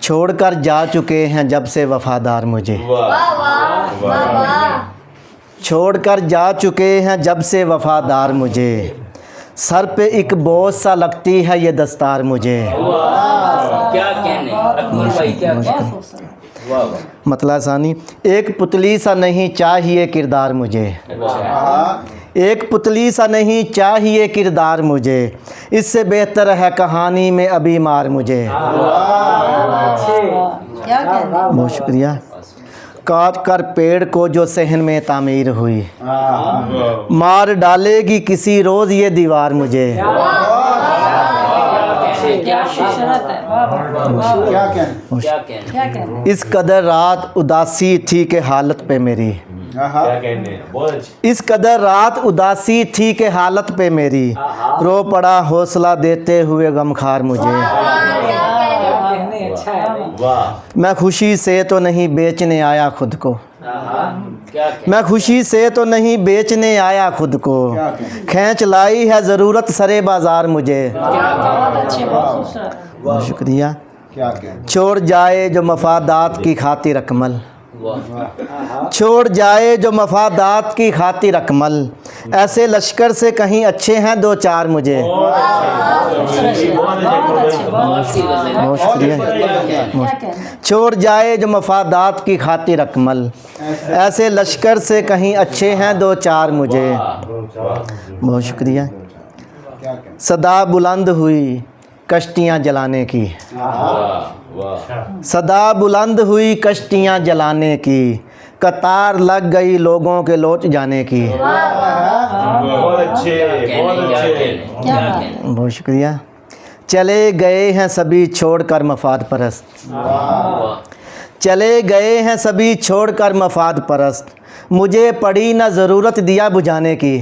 छोड़कर जा चुके हैं जब से वफ़ादार मुझे। छोड़कर जा चुके हैं जब से वफ़ादार मुझे। सर पे एक बोझ सा लगती है ये दस्तार मुझे। क्या कहने अकबर भाई, क्या मतलब सानी, एक पुतली सा नहीं चाहिए किरदार मुझे। एक पुतली सा नहीं चाहिए किरदार मुझे, इससे बेहतर है कहानी में अभी मार मुझे। बहुत शुक्रिया। काट कर पेड़ को जो सहन में तामीर हुई, मार डालेगी किसी रोज़ ये दीवार मुझे। इस कदर रात उदासी थी कि हालत पे मेरी। इस कदर रात उदासी थी कि हालत पे मेरी, रो पड़ा हौसला देते हुए गमखार मुझे। मैं खुशी से तो नहीं बेचने आया खुद को। मैं खुशी से तो नहीं बेचने आया खुद को, खींच लाई है ज़रूरत सरे बाज़ार मुझे। बहुत शुक्रिया। छोड़ जाए जो मफादात की खातिर अकमल, छोड़ जाए जो मफादात की खातिर अकमल, ऐसे लश्कर से कहीं अच्छे हैं दो चार मुझे। बहुत शुक्रिया। छोड़ जाए जो मफादात की खातिर अकमल, ऐसे लश्कर से कहीं अच्छे हैं दो चार मुझे। बहुत शुक्रिया। सदा बुलंद हुई कश्तियाँ जलाने की, सदा बुलंद हुई कश्तियाँ जलाने की, कतार लग गई लोगों के लौट जाने की। बहुत शुक्रिया। चले गए हैं सभी छोड़कर मफाद परस्त, चले गए हैं सभी छोड़कर मफाद परस्त, मुझे पड़ी ना ज़रूरत दिया बुझाने की।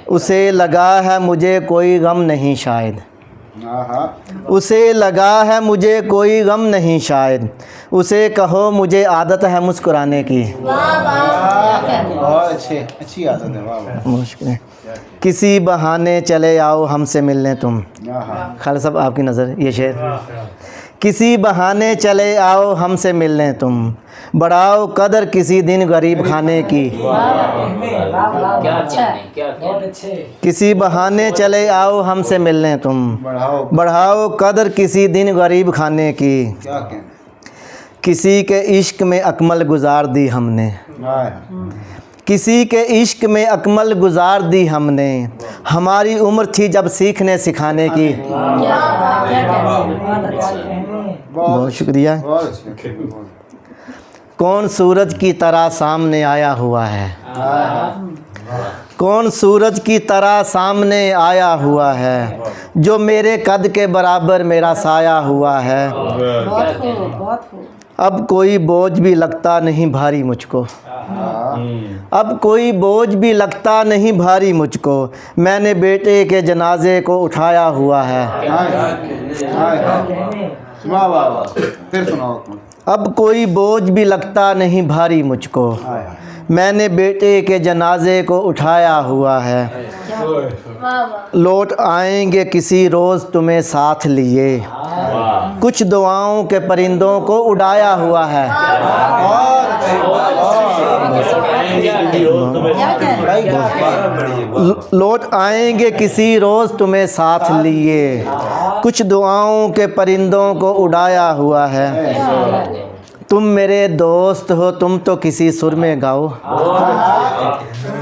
उसे लगा है मुझे कोई गम नहीं शायद, उसे लगा है मुझे कोई गम नहीं शायद, उसे कहो मुझे आदत है मुस्कुराने की। बहुत अच्छी आदत है। मुश्किल है। किसी बहाने चले आओ हमसे मिलने तुम। खालिद साहब आपकी नज़र ये शेर। किसी बहाने चले आओ हमसे मिलने तुम, बढ़ाओ कदर किसी दिन गरीब खाने की। किसी बहाने चले आओ हमसे मिलने तुम, बढ़ाओ कदर किसी दिन गरीब खाने की। किसी के इश्क में अकमल गुजार दी हमने, किसी के इश्क में अकमल गुजार दी हमने, हमारी उम्र थी जब सीखने सिखाने की। बहुत शुक्रिया। कौन सूरज की तरह सामने आया हुआ है, कौन सूरज की तरह सामने आया हुआ है, जो मेरे कद के बराबर मेरा साया हुआ है। अब कोई बोझ भी लगता नहीं भारी मुझको, अब कोई बोझ भी लगता नहीं भारी मुझको, मैंने बेटे के जनाजे को उठाया हुआ है। फिर सुनाओ। अब कोई बोझ भी लगता नहीं भारी मुझको, मैंने बेटे के जनाजे को उठाया हुआ है। लौट आएंगे किसी रोज़ तुम्हें साथ लिए, कुछ दुआओं के परिंदों को उड़ाया हुआ है। लौट आएंगे किसी रोज़ तुम्हें साथ लिए, कुछ दुआओं के परिंदों को उड़ाया हुआ है। तुम मेरे दोस्त हो तुम तो किसी सुर में गाओ,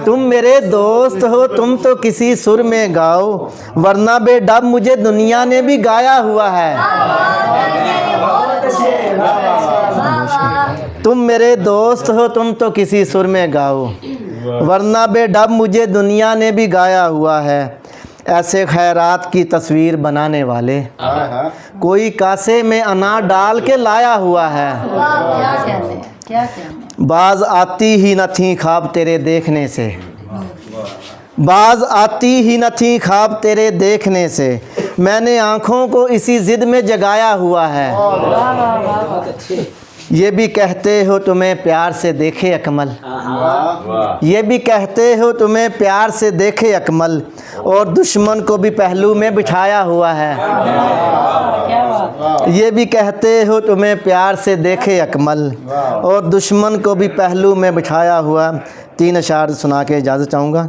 तुम मेरे दोस्त हो तुम तो किसी सुर में गाओ, वरना बेडब मुझे दुनिया ने भी गाया हुआ है। तुम मेरे दोस्त हो तुम तो किसी सुर में गाओ, वरना बेडब मुझे दुनिया ने भी गाया हुआ है। ऐसे खैरात की तस्वीर बनाने वाले, कोई कासे में अनार डाल के लाया हुआ है। बाज आती ही न थी ख्वाब तेरे देखने से, बाज आती ही न थी ख्वाब तेरे देखने से, मैंने आँखों को इसी ज़िद में जगाया हुआ है। ये भी कहते हो तुम्हें प्यार से देखे अकमल, ये भी कहते हो तुम्हें प्यार से देखे अकमल, और दुश्मन को भी पहलू में बिठाया हुआ है। ये भी कहते हो तुम्हें प्यार से देखे अकमल, और दुश्मन को भी पहलू में बिठाया हुआ। 3 अशार सुना के इजाज़त चाहूँगा।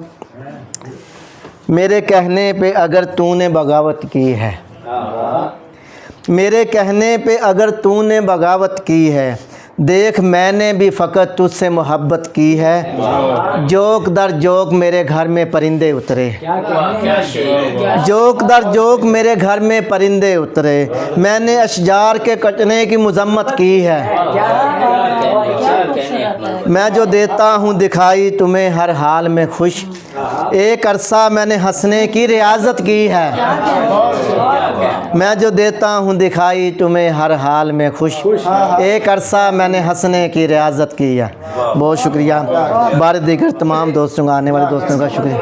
मेरे कहने पे अगर तूने बगावत की है, मेरे कहने पे अगर तूने बगावत की है, देख मैंने भी फ़कत तुझसे मोहब्बत की है। जोक दर जोक मेरे घर में परिंदे उतरे, क्या शेर, जोक दर जोक मेरे घर में परिंदे उतरे। मैंने अशजार के कटने की मजम्मत की है। क्या कहने अकमल। मैं जो देता हूँ दिखाई तुम्हें हर हाल में खुश, एक अरसा मैंने हंसने की रियाजत की है। मैं जो देता हूँ दिखाई तुम्हें हर हाल में खुश, एक अरसा मैंने हंसने की रियाजत की है। बहुत शुक्रिया। बार दीगर तमाम दोस्तों का, आने वाले दोस्तों का शुक्रिया।